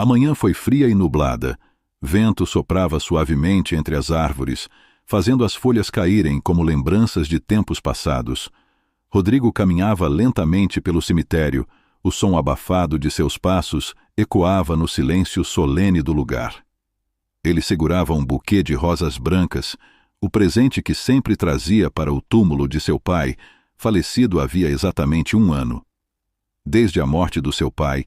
A manhã foi fria e nublada. Vento soprava suavemente entre as árvores, fazendo as folhas caírem como lembranças de tempos passados. Rodrigo caminhava lentamente pelo cemitério. O som abafado de seus passos ecoava no silêncio solene do lugar. Ele segurava um buquê de rosas brancas, o presente que sempre trazia para o túmulo de seu pai, falecido havia exatamente 1 ano. Desde a morte do seu pai,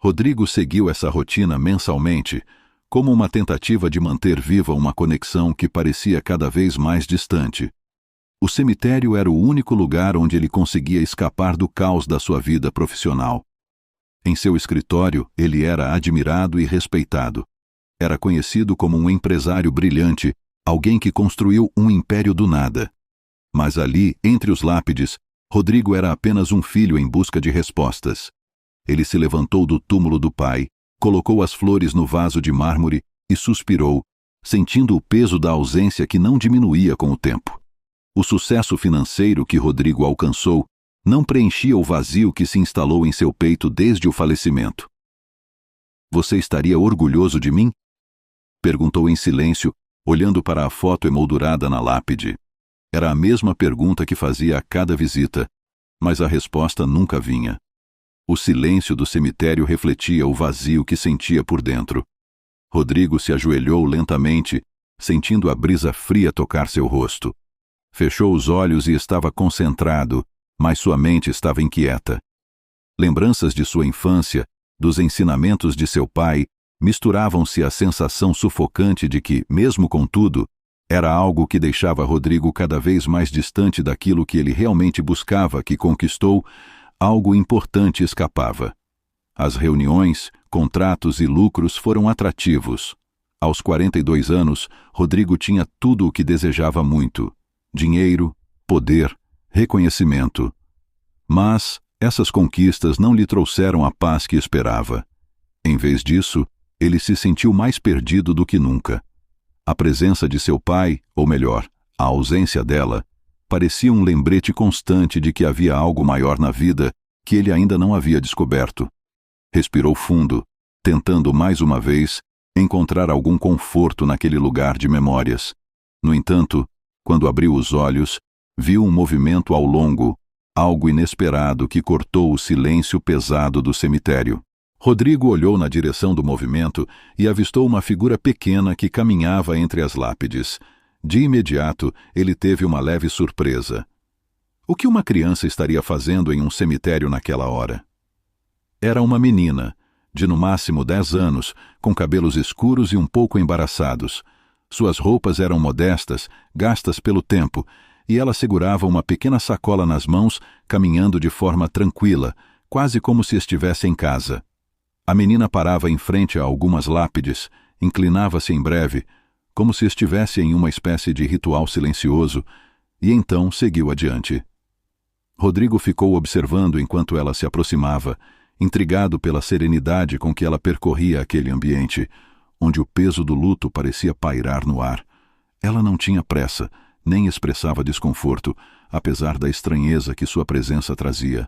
Rodrigo seguiu essa rotina mensalmente, como uma tentativa de manter viva uma conexão que parecia cada vez mais distante. O cemitério era o único lugar onde ele conseguia escapar do caos da sua vida profissional. Em seu escritório, ele era admirado e respeitado. Era conhecido como um empresário brilhante, alguém que construiu um império do nada. Mas ali, entre os lápides, Rodrigo era apenas um filho em busca de respostas. Ele se levantou do túmulo do pai, colocou as flores no vaso de mármore e suspirou, sentindo o peso da ausência que não diminuía com o tempo. O sucesso financeiro que Rodrigo alcançou não preenchia o vazio que se instalou em seu peito desde o falecimento. "Você estaria orgulhoso de mim?" perguntou em silêncio, olhando para a foto emoldurada na lápide. Era a mesma pergunta que fazia a cada visita, mas a resposta nunca vinha. O silêncio do cemitério refletia o vazio que sentia por dentro. Rodrigo se ajoelhou lentamente, sentindo a brisa fria tocar seu rosto. Fechou os olhos e estava concentrado, mas sua mente estava inquieta. Lembranças de sua infância, dos ensinamentos de seu pai, misturavam-se à sensação sufocante de que, mesmo com tudo, era algo que deixava Rodrigo cada vez mais distante daquilo que ele realmente buscava, que conquistou. Algo importante escapava. As reuniões, contratos e lucros foram atrativos. Aos 42 anos, Rodrigo tinha tudo o que desejava muito: dinheiro, poder, reconhecimento. Mas essas conquistas não lhe trouxeram a paz que esperava. Em vez disso, ele se sentiu mais perdido do que nunca. A presença de seu pai, ou melhor, a ausência dela, parecia um lembrete constante de que havia algo maior na vida que ele ainda não havia descoberto. Respirou fundo, tentando mais uma vez encontrar algum conforto naquele lugar de memórias. No entanto, quando abriu os olhos, viu um movimento ao longo, algo inesperado que cortou o silêncio pesado do cemitério. Rodrigo olhou na direção do movimento e avistou uma figura pequena que caminhava entre as lápides. De imediato, ele teve uma leve surpresa. O que uma criança estaria fazendo em um cemitério naquela hora? Era uma menina, de no máximo 10 anos, com cabelos escuros e um pouco embaraçados. Suas roupas eram modestas, gastas pelo tempo, e ela segurava uma pequena sacola nas mãos, caminhando de forma tranquila, quase como se estivesse em casa. A menina parava em frente a algumas lápides, inclinava-se em breve, como se estivesse em uma espécie de ritual silencioso, e então seguiu adiante. Rodrigo ficou observando enquanto ela se aproximava, intrigado pela serenidade com que ela percorria aquele ambiente, onde o peso do luto parecia pairar no ar. Ela não tinha pressa, nem expressava desconforto, apesar da estranheza que sua presença trazia.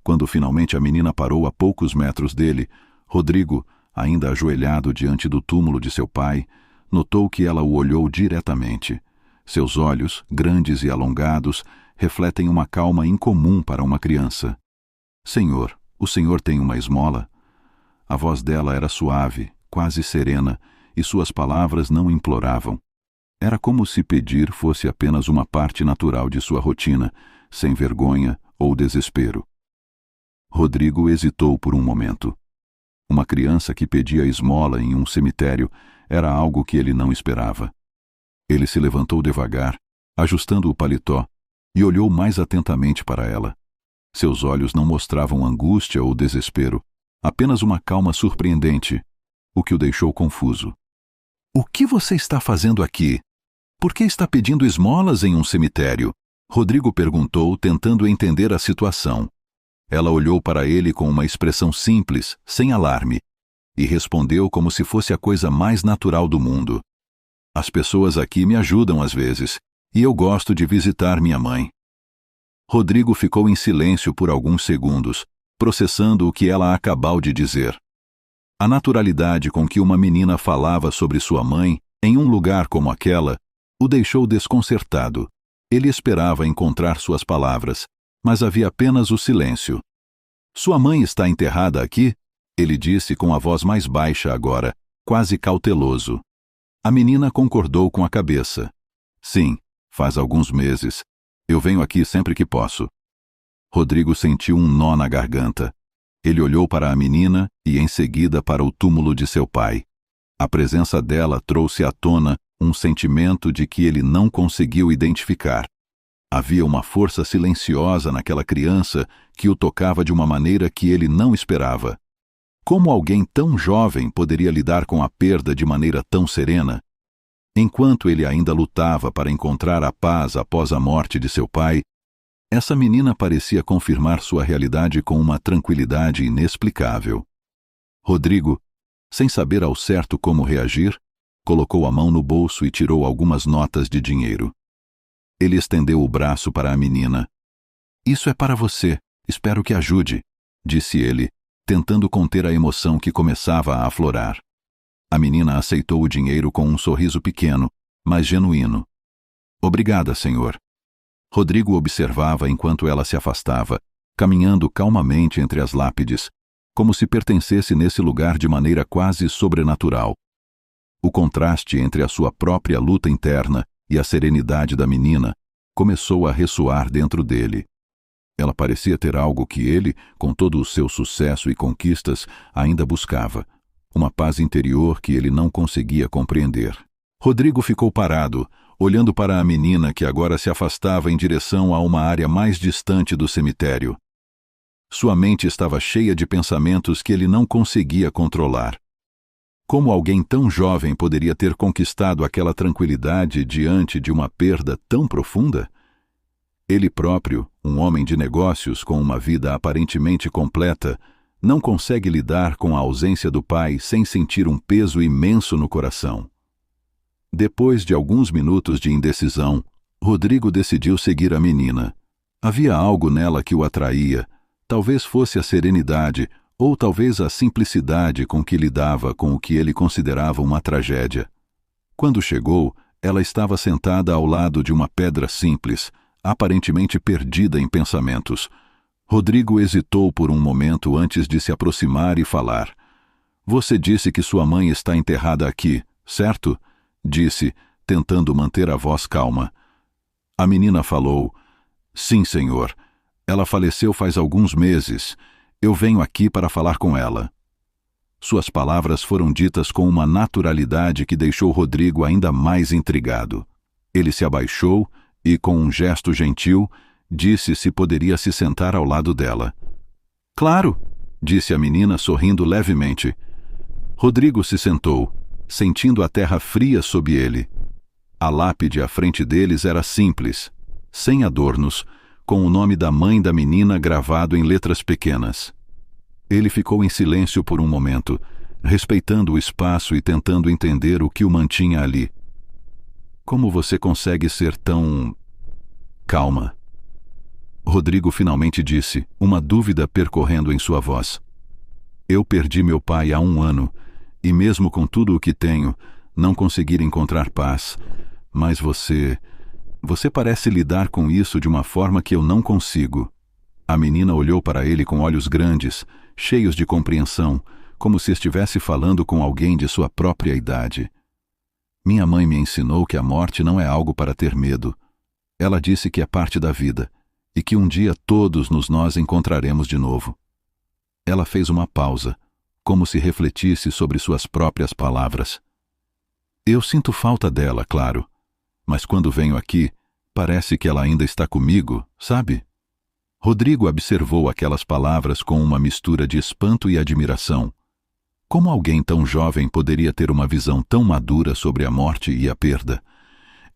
Quando finalmente a menina parou a poucos metros dele, Rodrigo, ainda ajoelhado diante do túmulo de seu pai, notou que ela o olhou diretamente. Seus olhos, grandes e alongados, refletem uma calma incomum para uma criança. "Senhor, o senhor tem uma esmola?" A voz dela era suave, quase serena, e suas palavras não imploravam. Era como se pedir fosse apenas uma parte natural de sua rotina, sem vergonha ou desespero. Rodrigo hesitou por um momento. Uma criança que pedia esmola em um cemitério era algo que ele não esperava. Ele se levantou devagar, ajustando o paletó, e olhou mais atentamente para ela. Seus olhos não mostravam angústia ou desespero, apenas uma calma surpreendente, o que o deixou confuso. "O que você está fazendo aqui? Por que está pedindo esmolas em um cemitério?" Rodrigo perguntou, tentando entender a situação. Ela olhou para ele com uma expressão simples, sem alarme, e respondeu como se fosse a coisa mais natural do mundo. "As pessoas aqui me ajudam às vezes, e eu gosto de visitar minha mãe." Rodrigo ficou em silêncio por alguns segundos, processando o que ela acabou de dizer. A naturalidade com que uma menina falava sobre sua mãe, em um lugar como aquela, o deixou desconcertado. Ele esperava encontrar suas palavras, mas havia apenas o silêncio. Sua mãe está enterrada aqui? Ele disse com a voz mais baixa agora, quase cauteloso. A menina concordou com a cabeça. Sim, faz alguns meses. Eu venho aqui sempre que posso. Rodrigo sentiu um nó na garganta. Ele olhou para a menina e, em seguida, para o túmulo de seu pai. A presença dela trouxe à tona um sentimento de que ele não conseguiu identificar. Havia uma força silenciosa naquela criança que o tocava de uma maneira que ele não esperava. Como alguém tão jovem poderia lidar com a perda de maneira tão serena? Enquanto ele ainda lutava para encontrar a paz após a morte de seu pai, essa menina parecia confirmar sua realidade com uma tranquilidade inexplicável. Rodrigo, sem saber ao certo como reagir, colocou a mão no bolso e tirou algumas notas de dinheiro. Ele estendeu o braço para a menina. Isso é para você, espero que ajude, disse ele, tentando conter a emoção que começava a aflorar. A menina aceitou o dinheiro com um sorriso pequeno, mas genuíno. Obrigada, senhor. Rodrigo observava enquanto ela se afastava, caminhando calmamente entre as lápides, como se pertencesse nesse lugar de maneira quase sobrenatural. O contraste entre a sua própria luta interna e a serenidade da menina começou a ressoar dentro dele. Ela parecia ter algo que ele, com todo o seu sucesso e conquistas, ainda buscava, uma paz interior que ele não conseguia compreender. Rodrigo ficou parado, olhando para a menina que agora se afastava em direção a uma área mais distante do cemitério. Sua mente estava cheia de pensamentos que ele não conseguia controlar. Como alguém tão jovem poderia ter conquistado aquela tranquilidade diante de uma perda tão profunda? Ele próprio, um homem de negócios com uma vida aparentemente completa, não consegue lidar com a ausência do pai sem sentir um peso imenso no coração. Depois de alguns minutos de indecisão, Rodrigo decidiu seguir a menina. Havia algo nela que o atraía, talvez fosse a serenidade, ou talvez a simplicidade com que lidava com o que ele considerava uma tragédia. Quando chegou, ela estava sentada ao lado de uma pedra simples, aparentemente perdida em pensamentos. Rodrigo hesitou por um momento antes de se aproximar e falar. Você disse que sua mãe está enterrada aqui, certo? Disse, tentando manter a voz calma. A menina falou, sim, senhor. Ela faleceu faz alguns meses. Eu venho aqui para falar com ela. Suas palavras foram ditas com uma naturalidade que deixou Rodrigo ainda mais intrigado. Ele se abaixou e, com um gesto gentil, disse se poderia se sentar ao lado dela. Claro, disse a menina sorrindo levemente. Rodrigo se sentou, sentindo a terra fria sob ele. A lápide à frente deles era simples, sem adornos, com o nome da mãe da menina gravado em letras pequenas. Ele ficou em silêncio por um momento, respeitando o espaço e tentando entender o que o mantinha ali. Como você consegue ser tão... calma? Rodrigo finalmente disse, uma dúvida percorrendo em sua voz. Eu perdi meu pai há 1 ano, e mesmo com tudo o que tenho, não consegui encontrar paz. Mas você parece lidar com isso de uma forma que eu não consigo. A menina olhou para ele com olhos grandes, cheios de compreensão, como se estivesse falando com alguém de sua própria idade. Minha mãe me ensinou que a morte não é algo para ter medo. Ela disse que é parte da vida, e que um dia todos nós encontraremos de novo. Ela fez uma pausa, como se refletisse sobre suas próprias palavras. Eu sinto falta dela, claro, mas quando venho aqui, parece que ela ainda está comigo, sabe? Rodrigo observou aquelas palavras com uma mistura de espanto e admiração. Como alguém tão jovem poderia ter uma visão tão madura sobre a morte e a perda?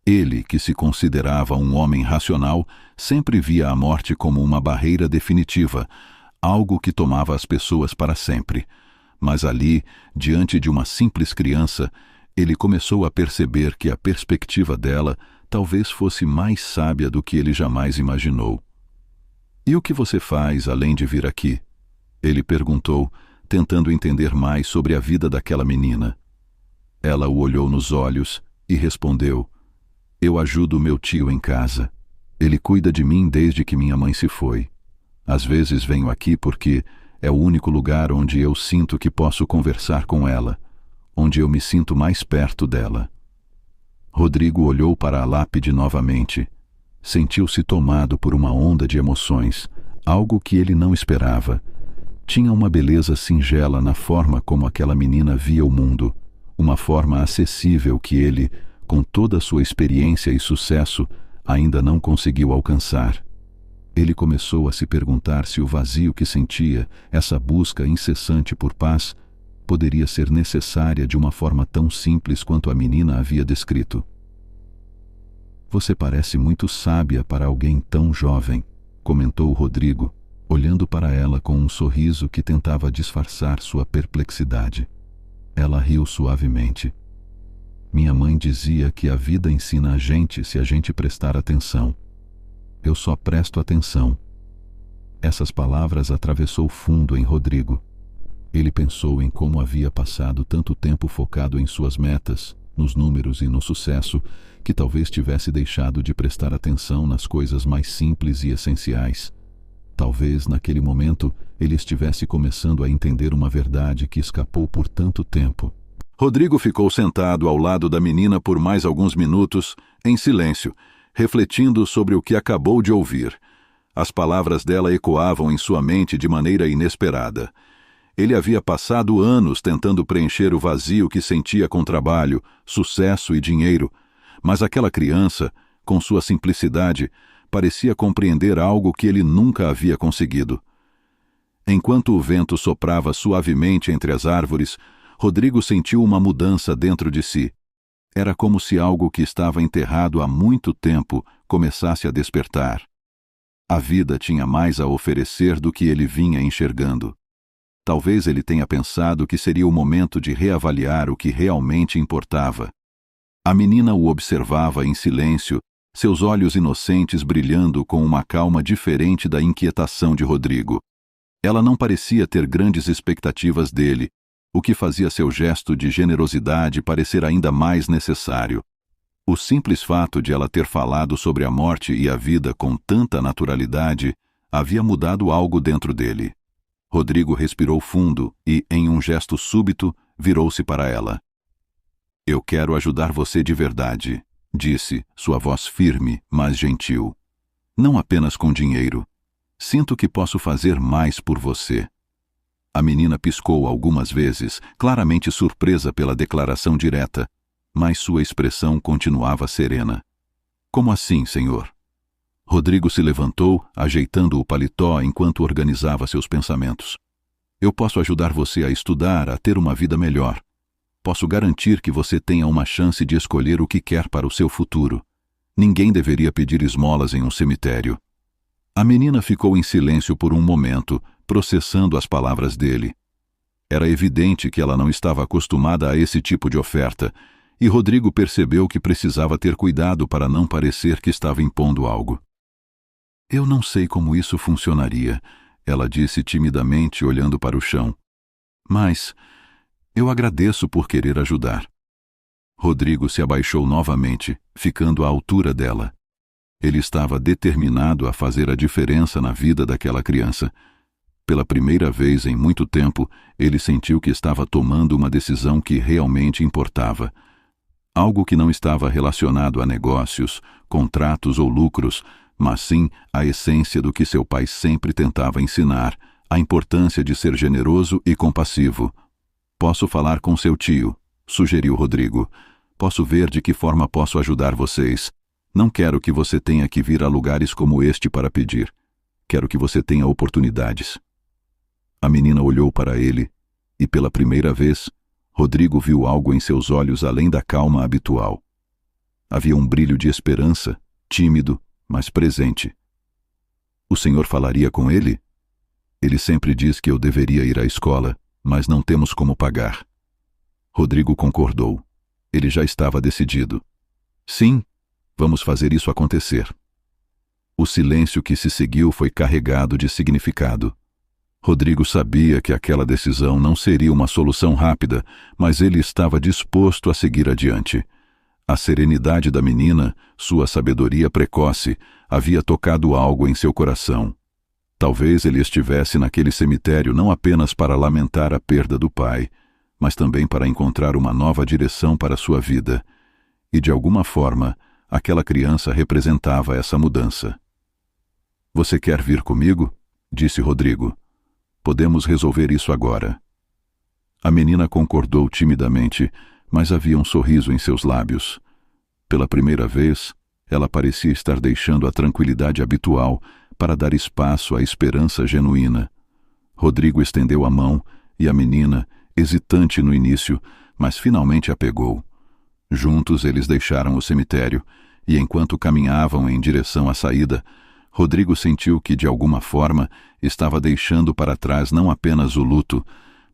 Ele, que se considerava um homem racional, sempre via a morte como uma barreira definitiva, algo que tomava as pessoas para sempre. Mas ali, diante de uma simples criança, ele começou a perceber que a perspectiva dela talvez fosse mais sábia do que ele jamais imaginou. E o que você faz além de vir aqui? Ele perguntou, tentando entender mais sobre a vida daquela menina. Ela o olhou nos olhos e respondeu: "Eu ajudo meu tio em casa. Ele cuida de mim desde que minha mãe se foi. Às vezes venho aqui porque é o único lugar onde eu sinto que posso conversar com ela, onde eu me sinto mais perto dela." Rodrigo olhou para a lápide novamente. Sentiu-se tomado por uma onda de emoções, algo que ele não esperava. Tinha uma beleza singela na forma como aquela menina via o mundo, uma forma acessível que ele, com toda a sua experiência e sucesso, ainda não conseguiu alcançar. Ele começou a se perguntar se o vazio que sentia, essa busca incessante por paz, poderia ser necessária de uma forma tão simples quanto a menina havia descrito. "Você parece muito sábia para alguém tão jovem", comentou Rodrigo, olhando para ela com um sorriso que tentava disfarçar sua perplexidade. Ela riu suavemente. "Minha mãe dizia que a vida ensina a gente se a gente prestar atenção. Eu só presto atenção." Essas palavras atravessou fundo em Rodrigo. Ele pensou em como havia passado tanto tempo focado em suas metas, nos números e no sucesso, que talvez tivesse deixado de prestar atenção nas coisas mais simples e essenciais. Talvez, naquele momento, ele estivesse começando a entender uma verdade que escapou por tanto tempo. Rodrigo ficou sentado ao lado da menina por mais alguns minutos, em silêncio, refletindo sobre o que acabou de ouvir. As palavras dela ecoavam em sua mente de maneira inesperada. Ele havia passado anos tentando preencher o vazio que sentia com trabalho, sucesso e dinheiro, mas aquela criança, com sua simplicidade, parecia compreender algo que ele nunca havia conseguido. Enquanto o vento soprava suavemente entre as árvores, Rodrigo sentiu uma mudança dentro de si. Era como se algo que estava enterrado há muito tempo começasse a despertar. A vida tinha mais a oferecer do que ele vinha enxergando. Talvez ele tenha pensado que seria o momento de reavaliar o que realmente importava. A menina o observava em silêncio, seus olhos inocentes brilhando com uma calma diferente da inquietação de Rodrigo. Ela não parecia ter grandes expectativas dele, o que fazia seu gesto de generosidade parecer ainda mais necessário. O simples fato de ela ter falado sobre a morte e a vida com tanta naturalidade havia mudado algo dentro dele. Rodrigo respirou fundo e, em um gesto súbito, virou-se para ela. "Eu quero ajudar você de verdade", disse, sua voz firme, mas gentil. "Não apenas com dinheiro. Sinto que posso fazer mais por você." A menina piscou algumas vezes, claramente surpresa pela declaração direta, mas sua expressão continuava serena. "Como assim, senhor?" Rodrigo se levantou, ajeitando o paletó enquanto organizava seus pensamentos. "Eu posso ajudar você a estudar, a ter uma vida melhor. Posso garantir que você tenha uma chance de escolher o que quer para o seu futuro. Ninguém deveria pedir esmolas em um cemitério." A menina ficou em silêncio por um momento, processando as palavras dele. Era evidente que ela não estava acostumada a esse tipo de oferta, e Rodrigo percebeu que precisava ter cuidado para não parecer que estava impondo algo. "Eu não sei como isso funcionaria", ela disse timidamente, olhando para o chão. "Mas eu agradeço por querer ajudar." Rodrigo se abaixou novamente, ficando à altura dela. Ele estava determinado a fazer a diferença na vida daquela criança. Pela primeira vez em muito tempo, ele sentiu que estava tomando uma decisão que realmente importava. Algo que não estava relacionado a negócios, contratos ou lucros, mas sim a essência do que seu pai sempre tentava ensinar, a importância de ser generoso e compassivo. "Posso falar com seu tio", sugeriu Rodrigo. "Posso ver de que forma posso ajudar vocês. Não quero que você tenha que vir a lugares como este para pedir. Quero que você tenha oportunidades." A menina olhou para ele e, pela primeira vez, Rodrigo viu algo em seus olhos além da calma habitual. Havia um brilho de esperança, tímido, mas presente. "O senhor falaria com ele? Ele sempre diz que eu deveria ir à escola, mas não temos como pagar." Rodrigo concordou. Ele já estava decidido. "Sim, vamos fazer isso acontecer." O silêncio que se seguiu foi carregado de significado. Rodrigo sabia que aquela decisão não seria uma solução rápida, mas ele estava disposto a seguir adiante. A serenidade da menina, sua sabedoria precoce, havia tocado algo em seu coração. Talvez ele estivesse naquele cemitério não apenas para lamentar a perda do pai, mas também para encontrar uma nova direção para sua vida. E de alguma forma, aquela criança representava essa mudança. "Você quer vir comigo?" disse Rodrigo. "Podemos resolver isso agora." A menina concordou timidamente, mas havia um sorriso em seus lábios. Pela primeira vez, ela parecia estar deixando a tranquilidade habitual para dar espaço à esperança genuína. Rodrigo estendeu a mão e a menina, hesitante no início, mas finalmente a pegou. Juntos eles deixaram o cemitério e, enquanto caminhavam em direção à saída, Rodrigo sentiu que, de alguma forma, estava deixando para trás não apenas o luto,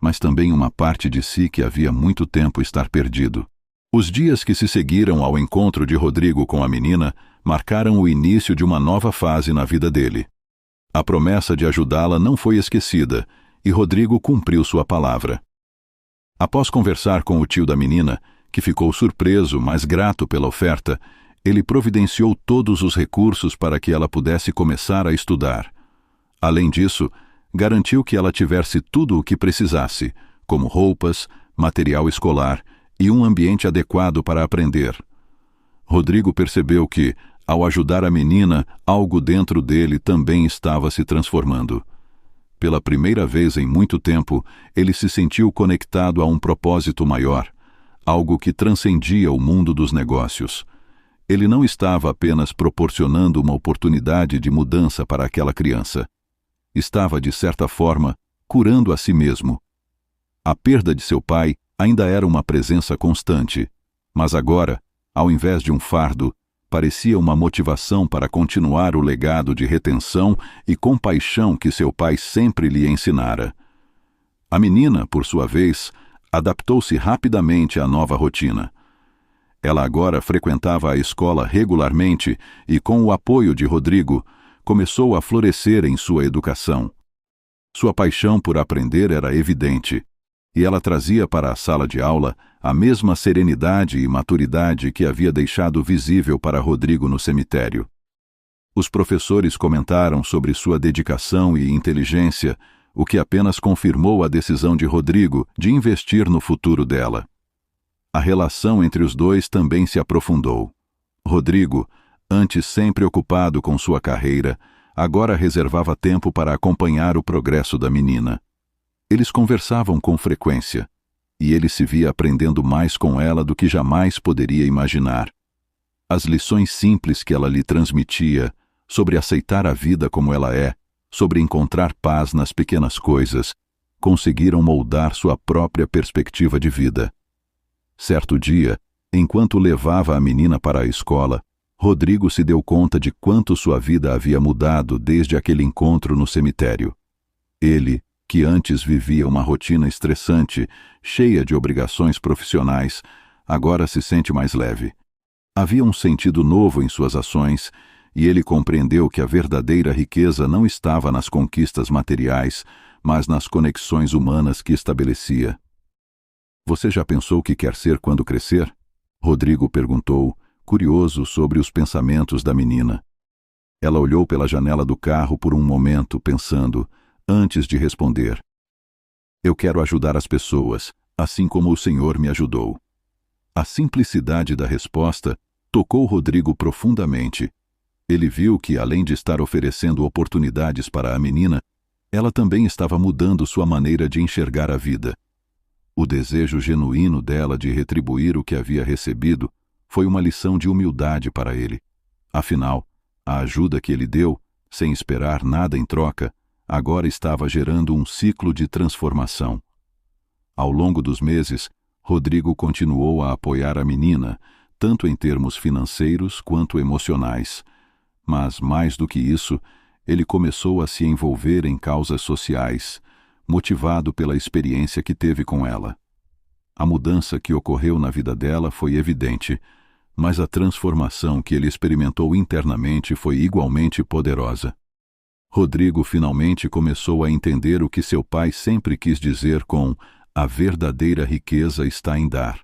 mas também uma parte de si que havia muito tempo estar perdido. Os dias que se seguiram ao encontro de Rodrigo com a menina marcaram o início de uma nova fase na vida dele. A promessa de ajudá-la não foi esquecida, e Rodrigo cumpriu sua palavra. Após conversar com o tio da menina, que ficou surpreso, mas grato pela oferta, ele providenciou todos os recursos para que ela pudesse começar a estudar. Além disso, garantiu que ela tivesse tudo o que precisasse, como roupas, material escolar e um ambiente adequado para aprender. Rodrigo percebeu que, ao ajudar a menina, algo dentro dele também estava se transformando. Pela primeira vez em muito tempo, ele se sentiu conectado a um propósito maior, algo que transcendia o mundo dos negócios. Ele não estava apenas proporcionando uma oportunidade de mudança para aquela criança. Estava, de certa forma, curando a si mesmo. A perda de seu pai ainda era uma presença constante, mas agora, ao invés de um fardo, parecia uma motivação para continuar o legado de retenção e compaixão que seu pai sempre lhe ensinara. A menina, por sua vez, adaptou-se rapidamente à nova rotina. Ela agora frequentava a escola regularmente e, com o apoio de Rodrigo, começou a florescer em sua educação. Sua paixão por aprender era evidente, e ela trazia para a sala de aula a mesma serenidade e maturidade que havia deixado visível para Rodrigo no cemitério. Os professores comentaram sobre sua dedicação e inteligência, o que apenas confirmou a decisão de Rodrigo de investir no futuro dela. A relação entre os dois também se aprofundou. Rodrigo, antes sempre ocupado com sua carreira, agora reservava tempo para acompanhar o progresso da menina. Eles conversavam com frequência, e ele se via aprendendo mais com ela do que jamais poderia imaginar. As lições simples que ela lhe transmitia, sobre aceitar a vida como ela é, sobre encontrar paz nas pequenas coisas, conseguiram moldar sua própria perspectiva de vida. Certo dia, enquanto levava a menina para a escola, Rodrigo se deu conta de quanto sua vida havia mudado desde aquele encontro no cemitério. Ele, que antes vivia uma rotina estressante, cheia de obrigações profissionais, agora se sente mais leve. Havia um sentido novo em suas ações, e ele compreendeu que a verdadeira riqueza não estava nas conquistas materiais, mas nas conexões humanas que estabelecia. "Você já pensou o que quer ser quando crescer?" Rodrigo perguntou, curioso sobre os pensamentos da menina. Ela olhou pela janela do carro por um momento, pensando, antes de responder. "Eu quero ajudar as pessoas, assim como o Senhor me ajudou." A simplicidade da resposta tocou Rodrigo profundamente. Ele viu que, além de estar oferecendo oportunidades para a menina, ela também estava mudando sua maneira de enxergar a vida. O desejo genuíno dela de retribuir o que havia recebido foi uma lição de humildade para ele. Afinal, a ajuda que ele deu, sem esperar nada em troca, agora estava gerando um ciclo de transformação. Ao longo dos meses, Rodrigo continuou a apoiar a menina, tanto em termos financeiros quanto emocionais. Mas, mais do que isso, ele começou a se envolver em causas sociais, motivado pela experiência que teve com ela. A mudança que ocorreu na vida dela foi evidente, mas a transformação que ele experimentou internamente foi igualmente poderosa. Rodrigo finalmente começou a entender o que seu pai sempre quis dizer com "a verdadeira riqueza está em dar".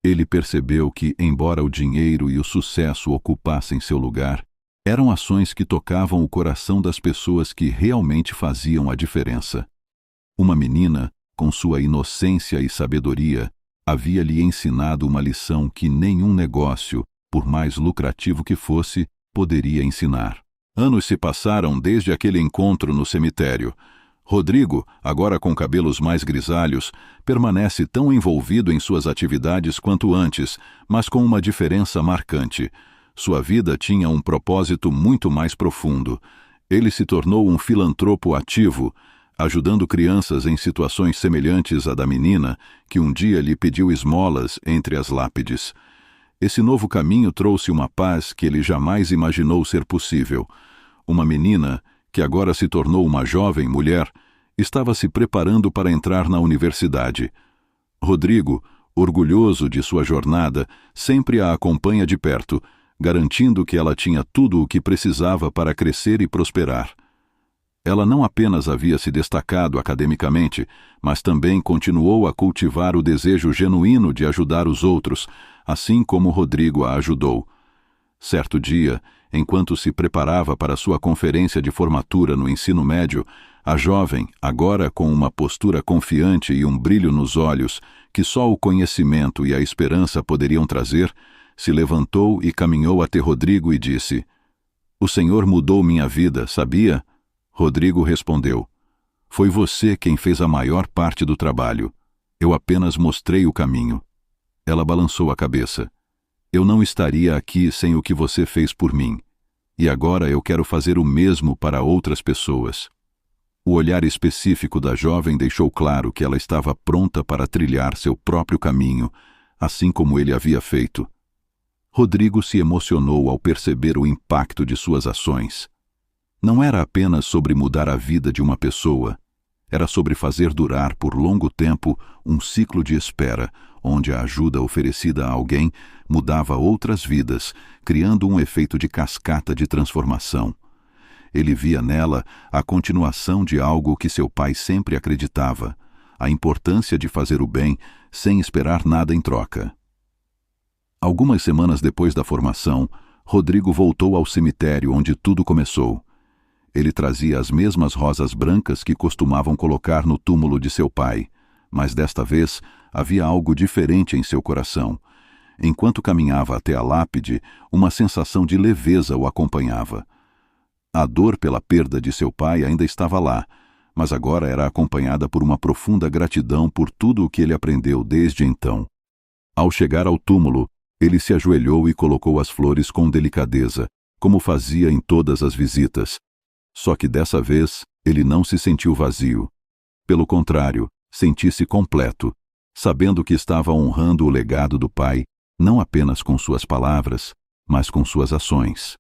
Ele percebeu que, embora o dinheiro e o sucesso ocupassem seu lugar, eram ações que tocavam o coração das pessoas que realmente faziam a diferença. Uma menina, com sua inocência e sabedoria, havia lhe ensinado uma lição que nenhum negócio, por mais lucrativo que fosse, poderia ensinar. Anos se passaram desde aquele encontro no cemitério. Rodrigo, agora com cabelos mais grisalhos, permanece tão envolvido em suas atividades quanto antes, mas com uma diferença marcante. Sua vida tinha um propósito muito mais profundo. Ele se tornou um filantropo ativo, ajudando crianças em situações semelhantes à da menina, que um dia lhe pediu esmolas entre as lápides. Esse novo caminho trouxe uma paz que ele jamais imaginou ser possível. Uma menina, que agora se tornou uma jovem mulher, estava se preparando para entrar na universidade. Rodrigo, orgulhoso de sua jornada, sempre a acompanha de perto, garantindo que ela tinha tudo o que precisava para crescer e prosperar. Ela não apenas havia se destacado academicamente, mas também continuou a cultivar o desejo genuíno de ajudar os outros, assim como Rodrigo a ajudou. Certo dia, enquanto se preparava para sua conferência de formatura no ensino médio, a jovem, agora com uma postura confiante e um brilho nos olhos que só o conhecimento e a esperança poderiam trazer, se levantou e caminhou até Rodrigo e disse: "O Senhor mudou minha vida, sabia?" Rodrigo respondeu: "Foi você quem fez a maior parte do trabalho. Eu apenas mostrei o caminho." Ela balançou a cabeça. "Eu não estaria aqui sem o que você fez por mim. E agora eu quero fazer o mesmo para outras pessoas." O olhar específico da jovem deixou claro que ela estava pronta para trilhar seu próprio caminho, assim como ele havia feito. Rodrigo se emocionou ao perceber o impacto de suas ações. Não era apenas sobre mudar a vida de uma pessoa, era sobre fazer durar por longo tempo um ciclo de espera, onde a ajuda oferecida a alguém mudava outras vidas, criando um efeito de cascata de transformação. Ele via nela a continuação de algo que seu pai sempre acreditava, a importância de fazer o bem sem esperar nada em troca. Algumas semanas depois da formação, Rodrigo voltou ao cemitério onde tudo começou. Ele trazia as mesmas rosas brancas que costumavam colocar no túmulo de seu pai, mas desta vez havia algo diferente em seu coração. Enquanto caminhava até a lápide, uma sensação de leveza o acompanhava. A dor pela perda de seu pai ainda estava lá, mas agora era acompanhada por uma profunda gratidão por tudo o que ele aprendeu desde então. Ao chegar ao túmulo, ele se ajoelhou e colocou as flores com delicadeza, como fazia em todas as visitas. Só que dessa vez, ele não se sentiu vazio. Pelo contrário, sentiu-se completo, sabendo que estava honrando o legado do pai, não apenas com suas palavras, mas com suas ações.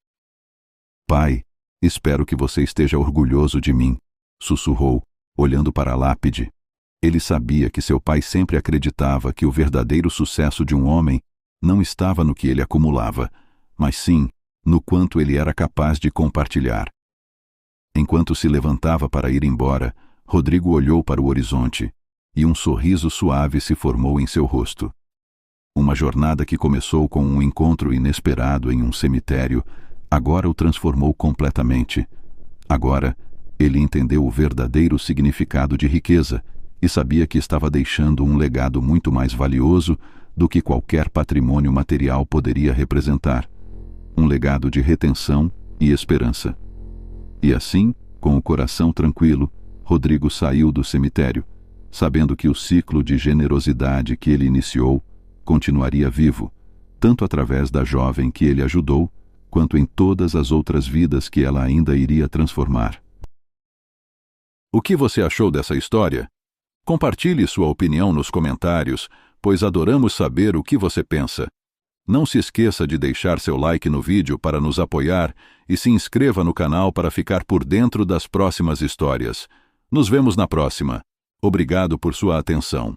"Pai, espero que você esteja orgulhoso de mim", sussurrou, olhando para a lápide. Ele sabia que seu pai sempre acreditava que o verdadeiro sucesso de um homem não estava no que ele acumulava, mas sim no quanto ele era capaz de compartilhar. Enquanto se levantava para ir embora, Rodrigo olhou para o horizonte, e um sorriso suave se formou em seu rosto. Uma jornada que começou com um encontro inesperado em um cemitério, agora o transformou completamente. Agora, ele entendeu o verdadeiro significado de riqueza e sabia que estava deixando um legado muito mais valioso do que qualquer patrimônio material poderia representar. Um legado de retenção e esperança. E assim, com o coração tranquilo, Rodrigo saiu do cemitério, sabendo que o ciclo de generosidade que ele iniciou continuaria vivo, tanto através da jovem que ele ajudou, quanto em todas as outras vidas que ela ainda iria transformar. O que você achou dessa história? Compartilhe sua opinião nos comentários, pois adoramos saber o que você pensa. Não se esqueça de deixar seu like no vídeo para nos apoiar e se inscreva no canal para ficar por dentro das próximas histórias. Nos vemos na próxima. Obrigado por sua atenção.